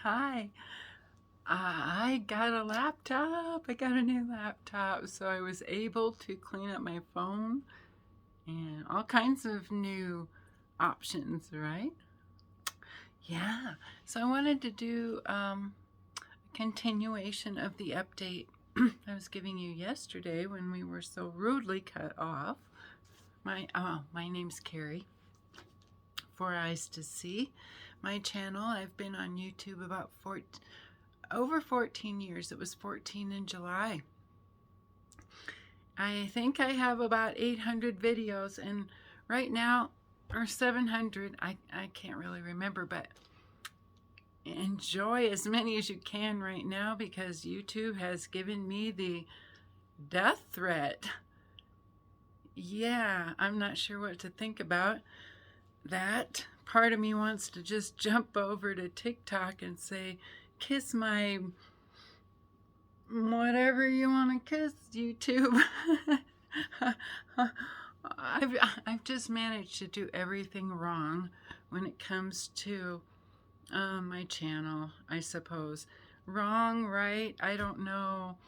Hi. I got a laptop. I got a new laptop, so I was able to clean up my phone and all kinds of new options, right? Yeah. So I wanted to do a continuation of the update I was giving you yesterday when we were so rudely cut off. My name's Carrie. For Eyes to See. My channel, I've been on YouTube about over 14 years. It was 14 in July. I think I have about 800 videos, and right now, or 700, I can't really remember, but enjoy as many as you can right now because YouTube has given me the death threat. Yeah, I'm not sure what to think about that. Part of me wants to just jump over to TikTok and say, kiss my whatever you want to kiss, YouTube. I've just managed to do everything wrong when it comes to my channel, I suppose. Wrong, right? I don't know.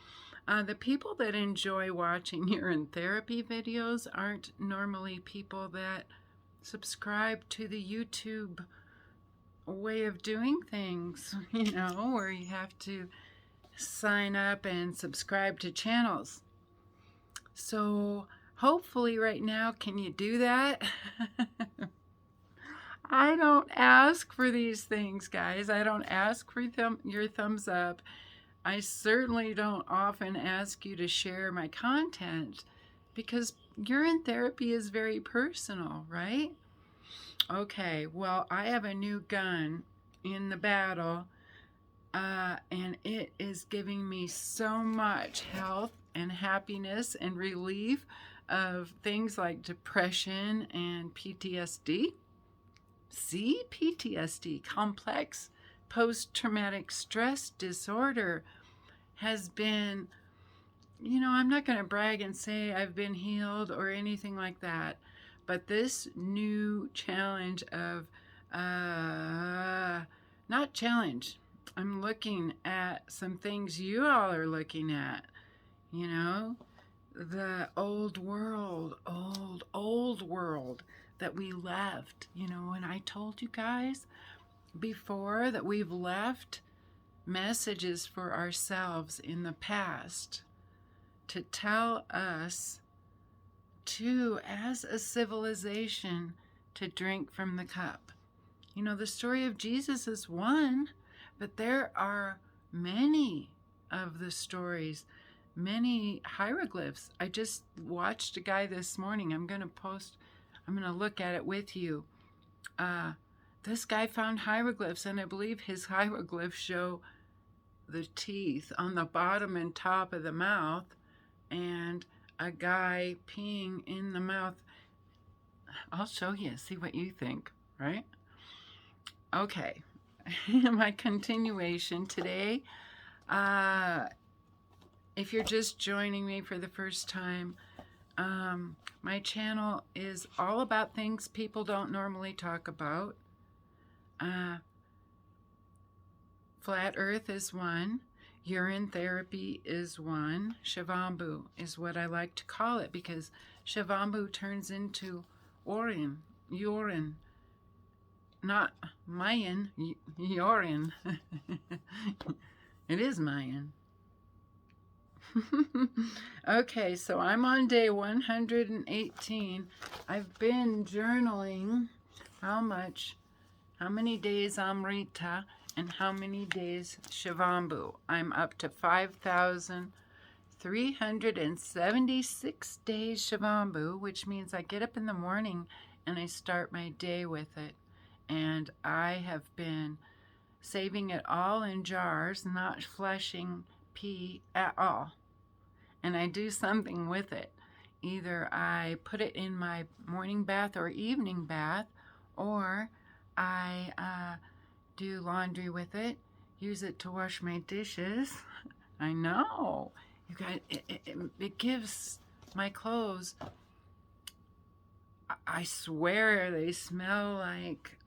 The people that enjoy watching urine therapy videos aren't normally people that subscribe to the YouTube way of doing things, where you have to sign up and subscribe to channels. So hopefully right now, can you do that? I don't ask for these things, guys. I don't ask for your thumbs up. I certainly don't often ask you to share my content because urine therapy is very personal, right? Okay, well, I have a new gun in the battle, and it is giving me so much health and happiness and relief of things like depression and PTSD. See, PTSD, complex post-traumatic stress disorder, has been, I'm not going to brag and say I've been healed or anything like that, but this new challenge of, not challenge, I'm looking at some things you all are looking at, the old world, old world that we left, and I told you guys before that we've left messages for ourselves in the past to tell us to, as a civilization, to drink from the cup. The story of Jesus is one, but there are many of the stories, many hieroglyphs. I just watched a guy this morning. I'm going to look at it with you. This guy found hieroglyphs, and I believe his hieroglyphs show the teeth on the bottom and top of the mouth, and a guy peeing in the mouth. I'll show you, see what you think, right? Okay, my continuation today. If you're just joining me for the first time, my channel is all about things people don't normally talk about. Flat Earth is one. Urine therapy is one. Shivambu is what I like to call it because Shivambu turns into urine. Not Mayan, urine. It is Mayan. Okay, so I'm on day 118. I've been journaling how many days Amrita and how many days Shivambu. I'm up to 5,376 days Shivambu, which means I get up in the morning and I start my day with it. And I have been saving it all in jars, not flushing pee at all. And I do something with it. Either I put it in my morning bath or evening bath, or I do laundry with it, use it to wash my dishes. I know. You guys, it gives my clothes, I swear they smell like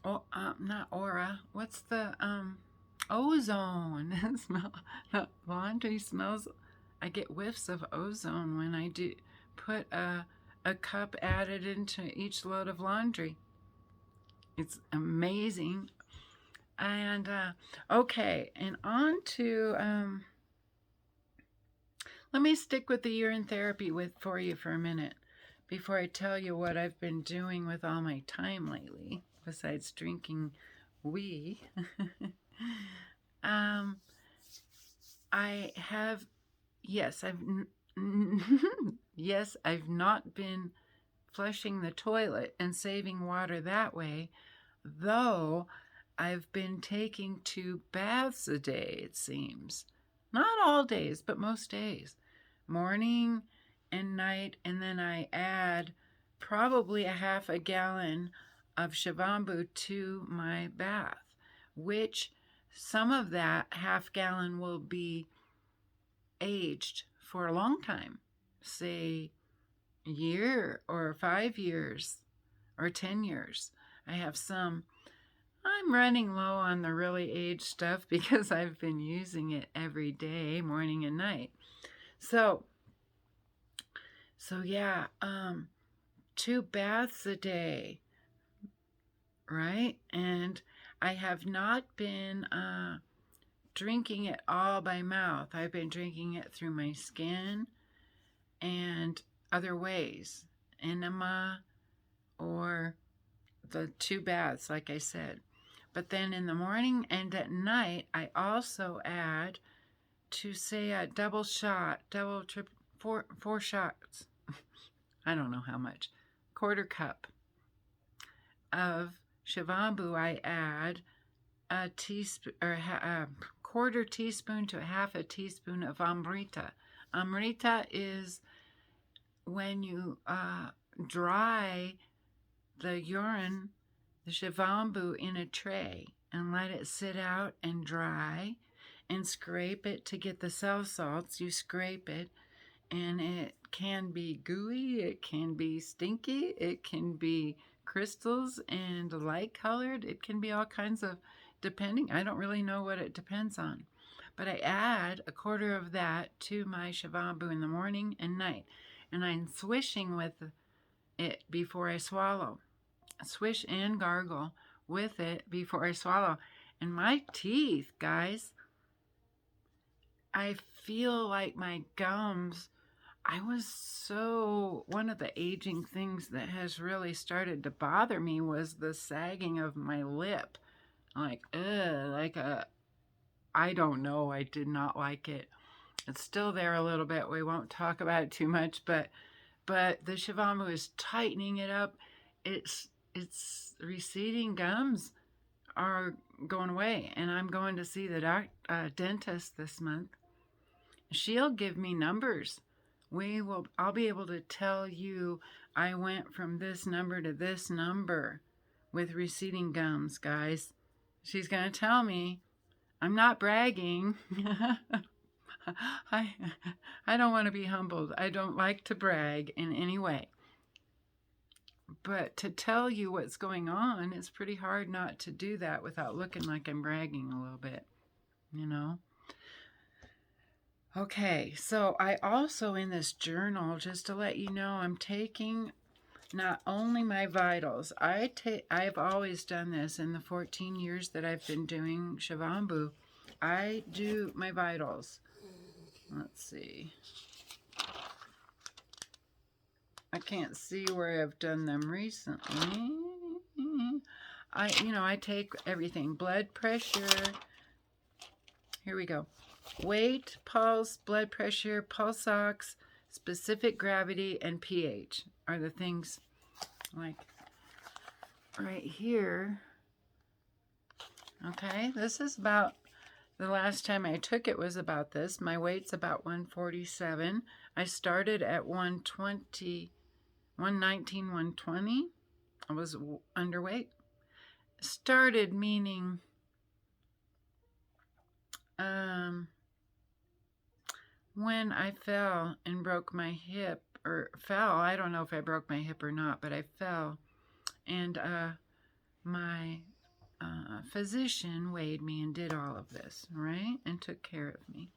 Oh, not aura. What's the ozone? The laundry smells. I get whiffs of ozone when I do put a cup added into each load of laundry. It's amazing. And okay, and on to let me stick with the urine therapy for you for a minute before I tell you what I've been doing with all my time lately, besides drinking wee. I have, yes, yes, I've not been flushing the toilet and saving water that way, though I've been taking 2 baths a day, it seems. Not all days, but most days. Morning and night, and then I add probably a half a gallon of Shivambu to my bath, which some of that half gallon will be aged for a long time, say a year or 5 years or 10 years. I have some. I'm running low on the really aged stuff because I've been using it every day, morning and night. So yeah, 2 baths a day, right? And I have not been drinking it all by mouth. I've been drinking it through my skin and other ways, enema or the 2 baths, like I said. But then in the morning and at night, I also add to say a double shot, four shots. I don't know how much. Quarter cup of Shivambu. I add a teaspoon or a quarter teaspoon to half a teaspoon of Amrita. Amrita is when you dry the urine, the Shivambu, in a tray and let it sit out and dry and scrape it to get the cell salts. You scrape it and it can be gooey, it can be stinky, it can be crystals and light colored, it can be all kinds of, depending, I don't really know what it depends on. But I add a quarter of that to my Shivambu in the morning and night, and I'm swishing with it before I swallow. Swish and gargle with it before I swallow. And my teeth, guys, I feel like my gums, one of the aging things that has really started to bother me was the sagging of my lip. I don't know, I did not like it. It's still there a little bit. We won't talk about it too much, but the Shivambu is tightening it up. It's receding gums are going away, and I'm going to see the dentist this month. She'll give me numbers. I'll be able to tell you I went from this number to this number with receding gums, guys. She's going to tell me. I'm not bragging. I don't want to be humbled. I don't like to brag in any way. But to tell you what's going on, it's pretty hard not to do that without looking like I'm bragging a little bit, you know? Okay, so I also, in this journal, just to let you know, I'm taking not only my vitals. I've always done this in the 14 years that I've been doing Shivambu. I do my vitals. Let's see. I can't see where I've done them recently. I take everything. Blood pressure. Here we go. Weight, pulse, blood pressure, pulse ox, specific gravity, and pH are the things, like right here. Okay, this is about, the last time I took it was about this. My weight's about 147. I started at 120, 119, 120. I was underweight. Started meaning when I fell and broke my hip, I don't know if I broke my hip or not, but I fell, and my physician weighed me and did all of this, right? And took care of me.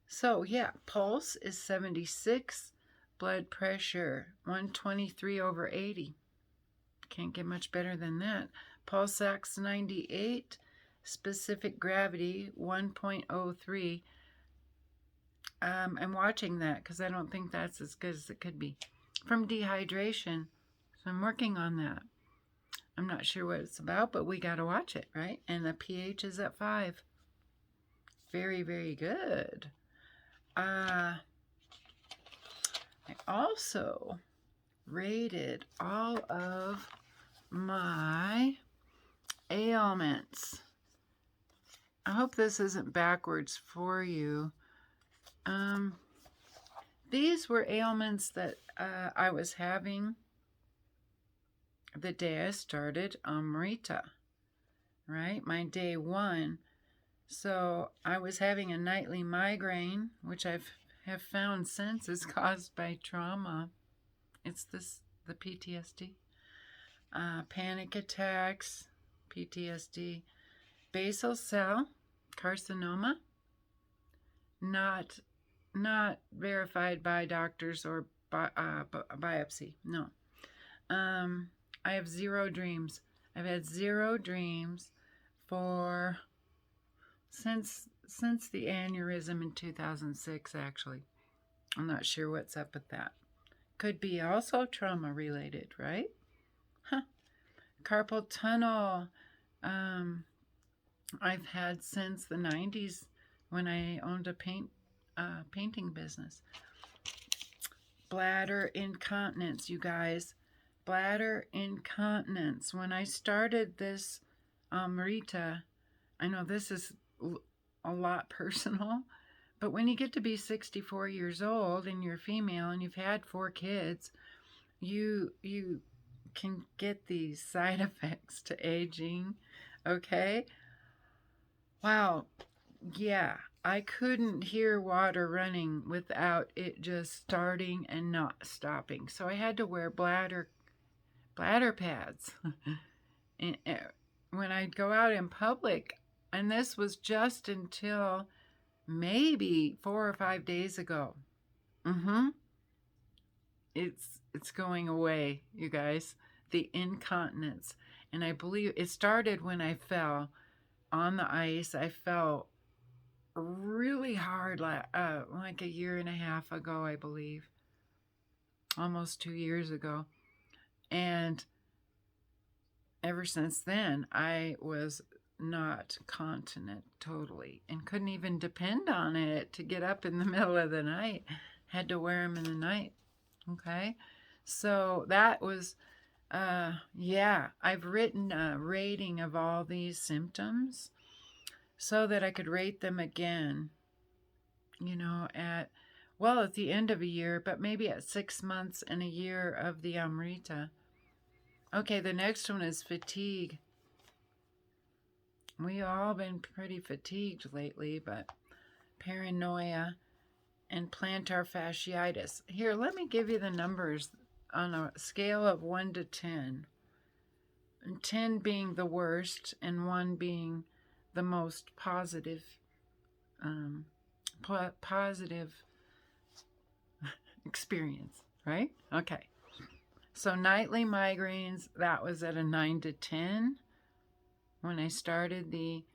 So yeah, pulse is 76, blood pressure 123/80. Can't get much better than that. Pulse ox 98, specific gravity 1.03. I'm watching that because I don't think that's as good as it could be. From dehydration, so I'm working on that. I'm not sure what it's about, but we got to watch it, right? And the pH is at 5. Very, very good. I also rated all of my ailments. I hope this isn't backwards for you. These were ailments that I was having the day I started Amrita, right? My day 1. So I was having a nightly migraine, which have found since is caused by trauma. It's the PTSD. Panic attacks, PTSD. Basal cell carcinoma, not verified by doctors or biopsy. No. I have 0 dreams. I've had 0 dreams for since the aneurysm in 2006, actually. I'm not sure what's up with that. Could be also trauma related, right? Huh. Carpal tunnel. I've had since the 90s when I owned a painting business. Bladder incontinence, you guys. Bladder incontinence. When I started this Rita, I know this is a lot personal, but when you get to be 64 years old and you're female and you've had 4 kids, you can get these side effects to aging, okay? Wow, yeah, I couldn't hear water running without it just starting and not stopping. So I had to wear bladder pads when I'd go out in public. And this was just until maybe 4 or 5 days ago. It's going away, you guys. The incontinence. And I believe it started when I fell on the ice. I fell really hard, like a year and a half ago, I believe. Almost 2 years ago. And ever since then, I was not continent totally and couldn't even depend on it to get up in the middle of the night. Had to wear them in the night. Okay. So that was, yeah, I've written a rating of all these symptoms so that I could rate them again, you know, at the end of a year, but maybe at 6 months and a year of the Amrita. Okay, the next one is fatigue. We all been pretty fatigued lately, but paranoia and plantar fasciitis. Here, let me give you the numbers on a scale of 1 to 10. And 10 being the worst and 1 being the most positive, positive experience, right? Okay. So nightly migraines, that was at a 9 to 10 when I started the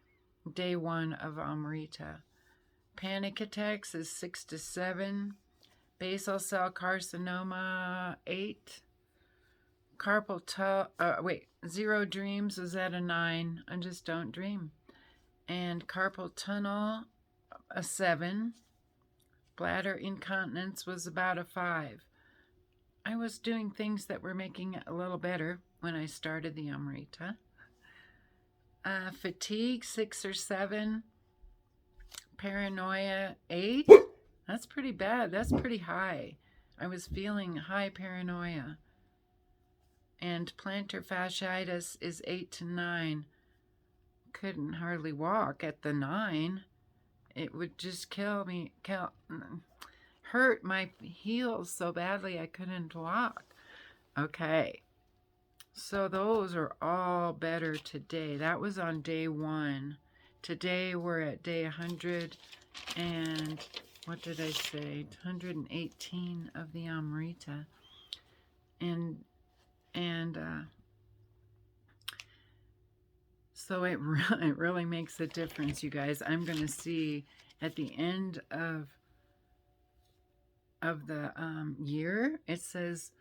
day 1 of Amrita. Panic attacks is 6 to 7. Basal cell carcinoma, 8. 0 dreams was at a 9. I just don't dream. And carpal tunnel, a 7. Bladder incontinence was about a 5. I was doing things that were making it a little better when I started the Amrita. Fatigue, 6 or 7. Paranoia, 8. That's pretty bad. That's pretty high. I was feeling high paranoia. And plantar fasciitis is 8 to 9. Couldn't hardly walk at the 9. It would just hurt my heels so badly I couldn't walk. Okay. So those are all better today. That was on day 1. Today we're at day 100 and what did I say? 118 of the Amrita. And so it really makes a difference, you guys. I'm going to see at the end of the year, it says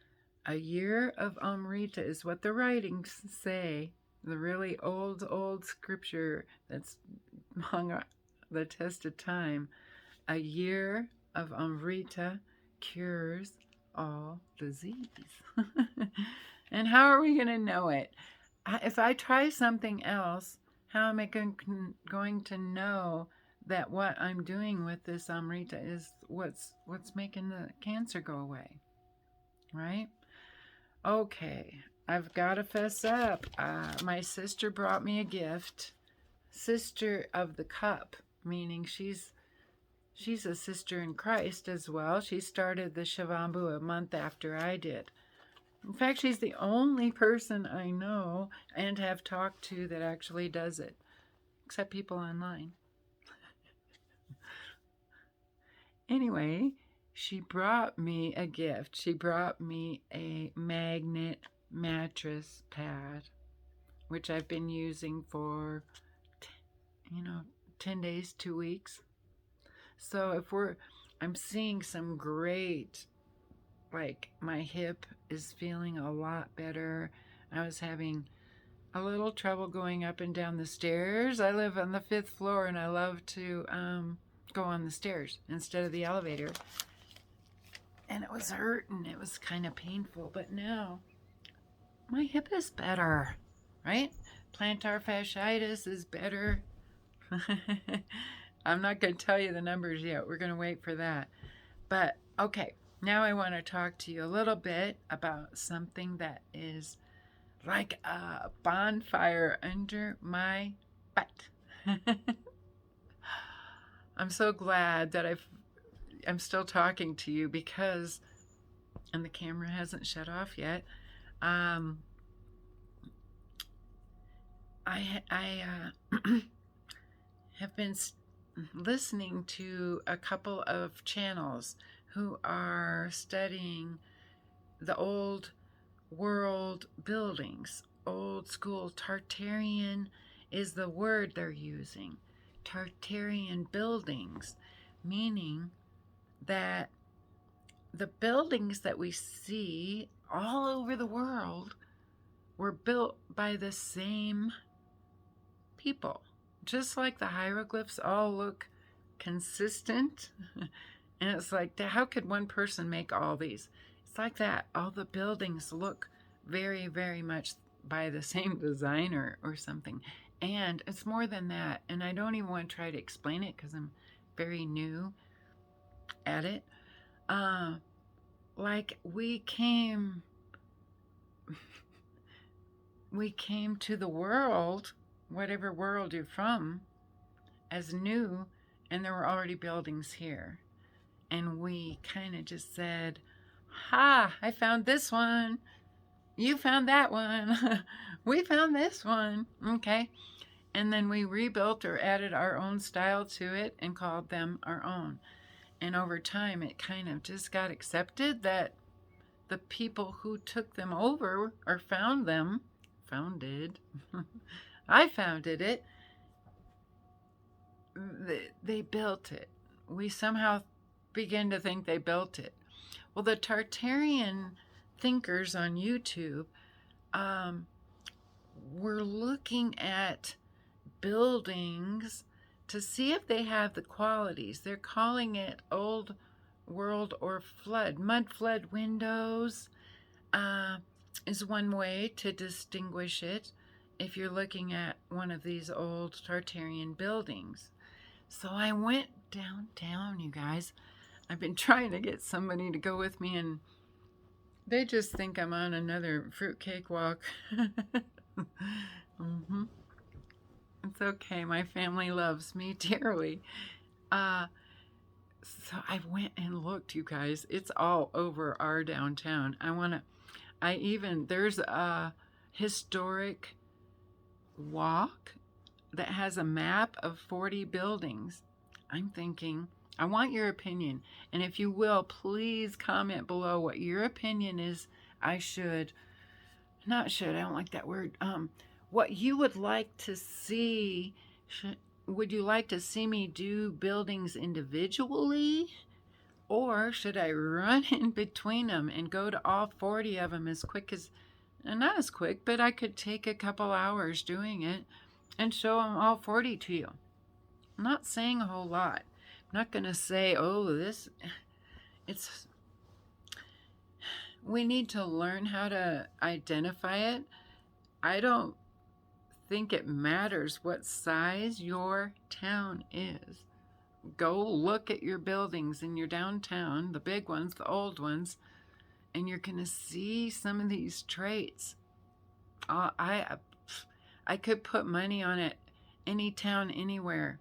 a year of Amrita is what the writings say. The really old scripture that's hung the test of time. A year of Amrita cures all disease. And how are we going to know it? If I try something else, how am I going to know that what I'm doing with this Amrita is what's making the cancer go away? Right? Okay, I've got to fess up. My sister brought me a gift. Sister of the cup, meaning she's a sister in Christ as well. She started the Shivambu a month after I did. In fact, she's the only person I know and have talked to that actually does it, except people online. Anyway, she brought me a gift. She brought me a magnet mattress pad, which I've been using for, 10 days, 2 weeks. So I'm seeing some great, like my hip is feeling a lot better. I was having a little trouble going up and down the stairs. I live on the 5th floor and I love to go on the stairs instead of the elevator. And it was hurting. It was kind of painful. But now my hip is better, right? Plantar fasciitis is better. I'm not going to tell you the numbers yet. We're going to wait for that. But okay, now I want to talk to you a little bit about something that is like a bonfire under my butt. I'm so glad that I'm still talking to you because, and the camera hasn't shut off yet. I have been listening to a couple of channels who are studying the old world buildings. Old school Tartarian is the word they're using. Tartarian buildings, meaning that the buildings that we see all over the world were built by the same people. Just like the hieroglyphs all look consistent. And it's like, how could one person make all these? It's like that. All the buildings look very, very much by the same designer or something. And it's more than that. And I don't even want to try to explain it because I'm very new at it. Like we came to the world, whatever world you're from, as new, and there were already buildings here. And we kind of just said, ha, I found this one. You found that one. We found this one. Okay. And then we rebuilt or added our own style to it and called them our own. And over time, it kind of just got accepted that the people who took them over or founded, I founded it, they built it. We somehow began to think they built it. Well, the Tartarian thinkers on YouTube were looking at buildings to see if they have the qualities. They're calling it old world or flood. Mud flood windows is one way to distinguish it if you're looking at one of these old Tartarian buildings. So I went downtown, you guys. I've been trying to get somebody to go with me, and they just think I'm on another fruitcake walk. Mm-hmm. It's okay. My family loves me dearly. So I went and looked, you guys. It's all over our downtown. There's a historic walk that has a map of 40 buildings. I'm thinking, I want your opinion. And if you will, please comment below what your opinion is. I don't like that word. What you would like to see. Would you like to see me do buildings individually? Or should I run in between them and go to all 40 of them as quick as, not as quick, but I could take a couple hours doing it and show them all 40 to you. I'm not saying a whole lot. I'm not going to say, oh, we need to learn how to identify it. I don't think it matters what size your town is. Go look at your buildings in your downtown, the big ones, the old ones, and you're going to see some of these traits. I could put money on it, any town, anywhere.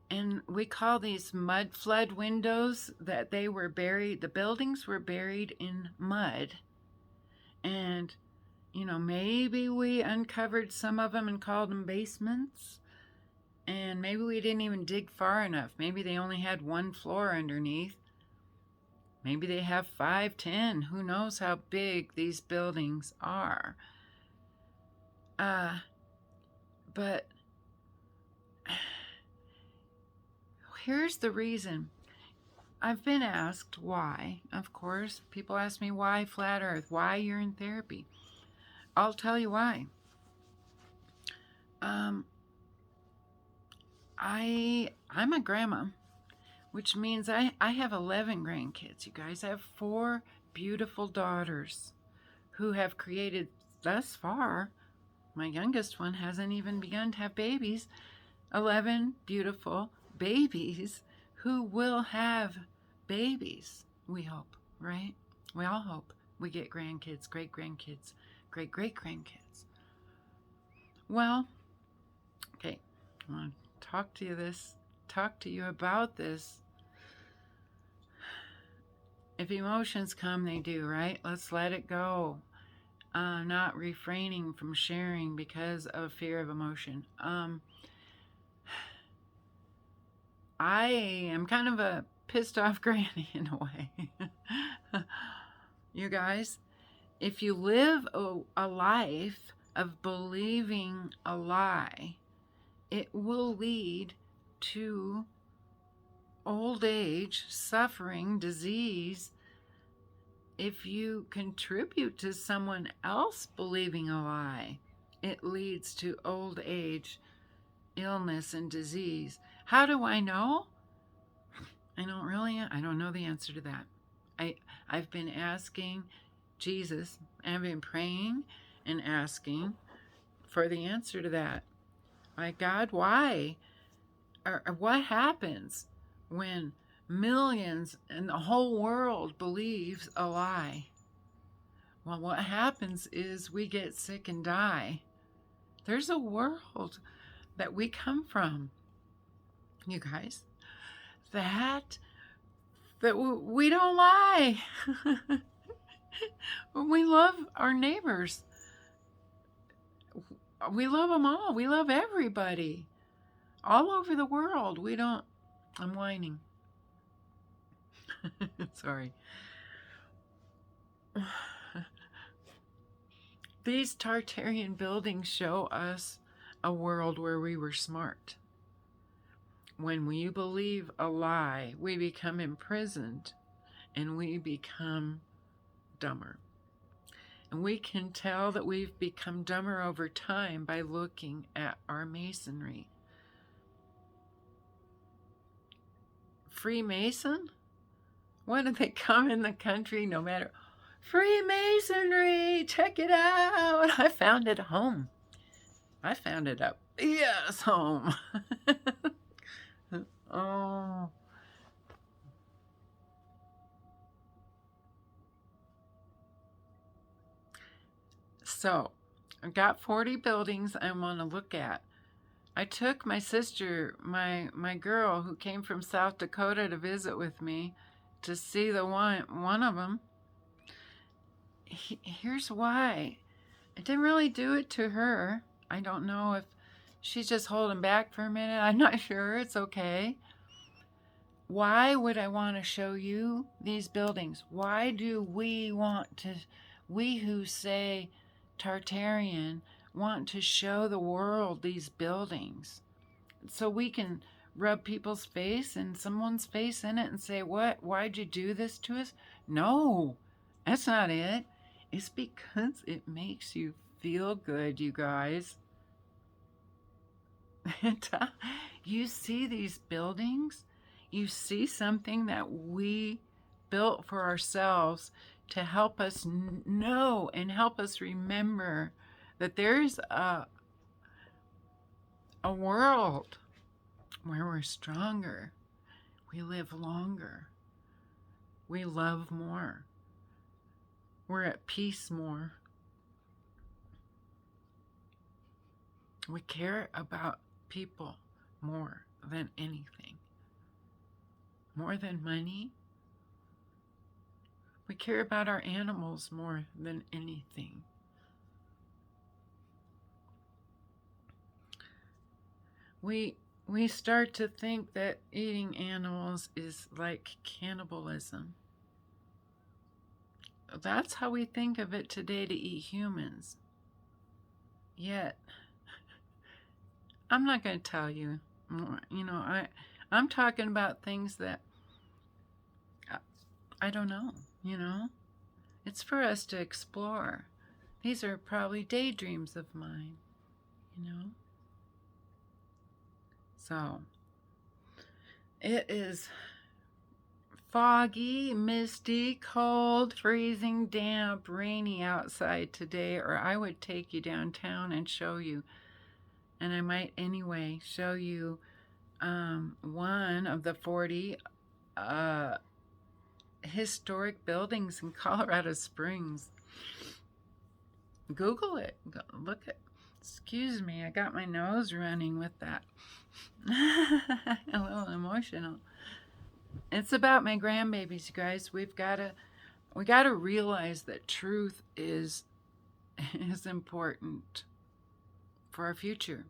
And we call these mud flood windows that they were buried, the buildings were buried in mud. And, maybe we uncovered some of them and called them basements. And maybe we didn't even dig far enough. Maybe they only had one floor underneath. Maybe they have 5, 10. Who knows how big these buildings are. But here's the reason. I've been asked why. Of course, people ask me why flat earth, why you're in therapy. I'll tell you why. I'm a grandma, which means I have 11 grandkids, you guys. I have 4 beautiful daughters who have created, thus far, my youngest one hasn't even begun to have babies, 11 beautiful babies who will have babies, we hope, right? We all hope we get grandkids, great-grandkids, great-great-grandkids. Well, okay, I want to talk to you about this. If emotions come, they do, right? Let's let it go. Not refraining from sharing because of fear of emotion. I am kind of a pissed off granny in a way. You guys, if you live a life of believing a lie, it will lead to old age, suffering, disease. If you contribute to someone else believing a lie, it leads to old age, illness, and disease. How do I know? I don't know the answer to that. I've been asking Jesus, I've been praying and asking for the answer to that. My God, why? Or what happens when millions and the whole world believes a lie? Well, what happens is we get sick and die. There's a world that we come from, you guys, that we don't lie. We love our neighbors. We love them all. We love everybody. All over the world. I'm whining. Sorry. These Tartarian buildings show us a world where we were smart. When we believe a lie, we become imprisoned and we become dumber. And we can tell that we've become dumber over time by looking at our masonry. Freemason? When did they come in the country? No matter. Freemasonry! Check it out! I found it home. I found it up. Yes, home. Oh. So, I've got 40 buildings I want to look at. I took my sister, my girl who came from South Dakota to visit with me to see the one of them. here's why. It didn't really do it to her. I don't know if she's just holding back for a minute. I'm not sure. It's okay. Why would I want to show you these buildings? Why do we want to, we who say Tartarian, want to show the world these buildings? So we can rub people's face and someone's face in it and say, what? Why'd you do this to us? No, that's not it. It's because it makes you feel good, you guys. You see these buildings, you see something that we built for ourselves to help us know and help us remember that there's a world where we're stronger, we live longer, we love more, we're at peace more, we care about people more than anything, more than money. We care about our animals more than anything. We start to think that eating animals is like cannibalism. That's how we think of it today, to eat humans. Yet, I'm not going to tell you. You know, I'm talking about things that I don't know, you know. It's for us to explore. These are probably daydreams of mine, you know. So, it is foggy, misty, cold, freezing, damp, rainy outside today, or I would take you downtown and show you. And I might anyway show you one of the 40 historic buildings in Colorado Springs. Google it. Look at. Excuse me, I got my nose running with that. A little emotional. It's about my grandbabies, you guys. We gotta realize that truth is important for our future,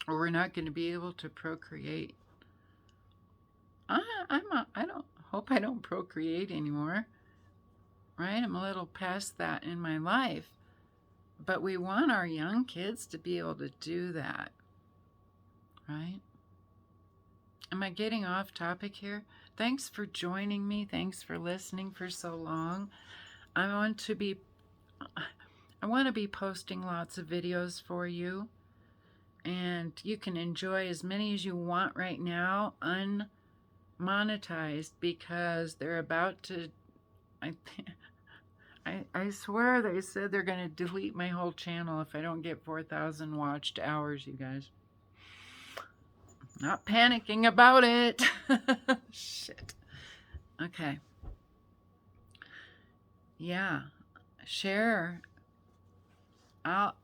or we're not going to be able to procreate. I don't hope I don't procreate anymore, right? I'm a little past that in my life, but we want our young kids to be able to do that, right? Am I getting off topic here? Thanks for joining me. Thanks for listening for so long. I want to be posting lots of videos for you, and you can enjoy as many as you want right now, unmonetized, because they're about to, I swear they said they're going to delete my whole channel if I don't get 4,000 watched hours, you guys. Not panicking about it. Shit. Okay. Yeah. Share. I'll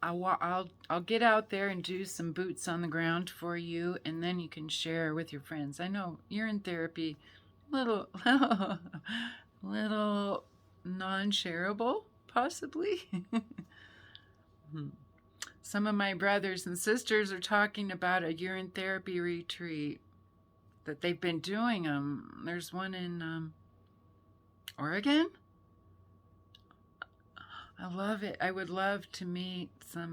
get out there and do some boots on the ground for you, and then you can share with your friends. I know you're in therapy, little non-shareable, possibly. Some of my brothers and sisters are talking about a urine therapy retreat that they've been doing. There's one in Oregon. I love it. I would love to meet some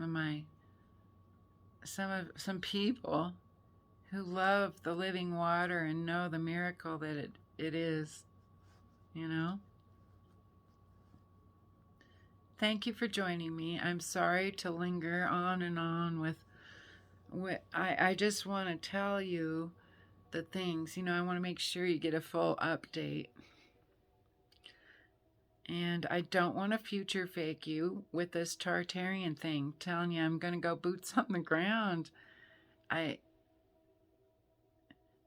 people who love the living water and know the miracle that it is, you know. Thank you for joining me. I'm sorry to linger on and on with I just want to tell you the things, you know. I want to make sure you get a full update. And I don't want to future fake you with this Tartarian thing, telling you I'm going to go boots on the ground.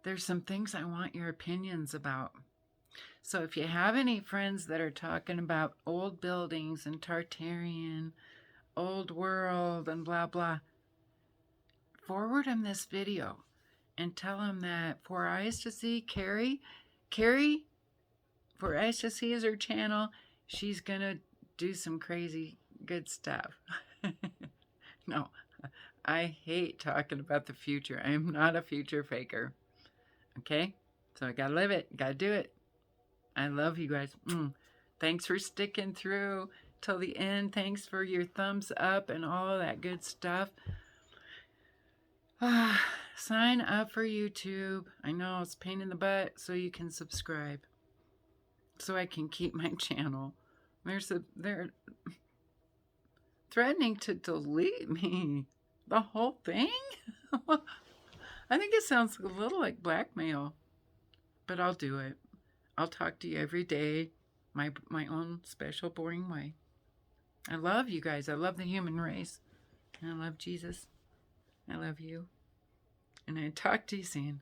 There's some things I want your opinions about. So if you have any friends that are talking about old buildings and Tartarian, old world, and blah, blah, forward them this video and tell them that For Eyes to See, Carrie, For Eyes to See is her channel. She's going to do some crazy good stuff. No, I hate talking about the future. I am not a future faker. Okay? So I gotta live it. Gotta do it. I love you guys. Thanks for sticking through till the end. Thanks for your thumbs up and all of that good stuff. Sign up for YouTube. I know it's a pain in the butt, so you can subscribe. So I can keep my channel. They're threatening to delete me. The whole thing? I think it sounds a little like blackmail. But I'll do it. I'll talk to you every day. My own special boring way. I love you guys. I love the human race. I love Jesus. I love you. And I talk to you soon.